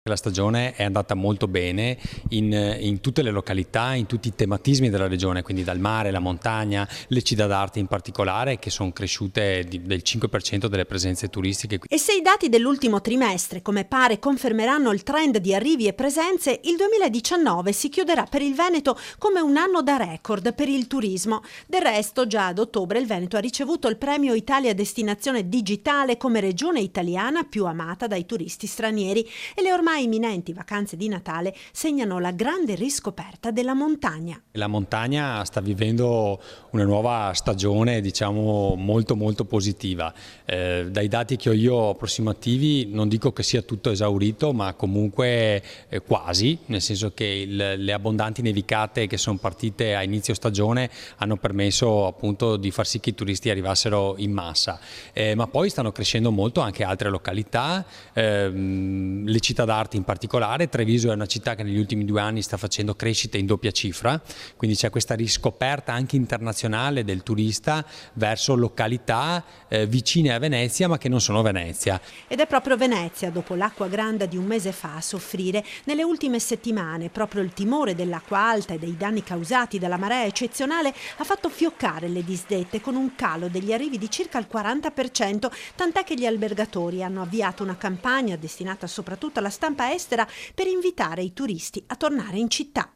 La stagione è andata molto bene in tutte le località, in tutti i tematismi della regione, quindi dal mare, la montagna, le città d'arte in particolare, che sono cresciute del 5% delle presenze turistiche. E se i dati dell'ultimo trimestre, come pare, confermeranno il trend di arrivi e presenze, il 2019 si chiuderà per il Veneto come un anno da record per il turismo. Del resto, già ad ottobre il Veneto ha ricevuto il premio Italia Destinazione Digitale come regione italiana più amata dai turisti stranieri e le ormai imminenti vacanze di Natale segnano la grande riscoperta della montagna. La montagna sta vivendo una nuova stagione, diciamo, molto positiva. Dai dati che ho io approssimativi non dico che sia tutto esaurito, ma comunque quasi, nel senso che le abbondanti nevicate che sono partite a inizio stagione hanno permesso appunto di far sì che i turisti arrivassero in massa. Ma poi stanno crescendo molto anche altre località, le città d'arte in particolare. Treviso è una città che negli ultimi 2 anni sta facendo crescite in doppia cifra, quindi c'è questa riscoperta anche internazionale del turista verso località vicine a Venezia ma che non sono Venezia. Ed è proprio Venezia, dopo l'acqua grande di un mese fa, a soffrire nelle ultime settimane. Proprio il timore dell'acqua alta e dei danni causati dalla marea eccezionale ha fatto fioccare le disdette con un calo degli arrivi di circa il 40%, tant'è che gli albergatori hanno avviato una campagna destinata soprattutto alla stampa estera per invitare i turisti a tornare in città.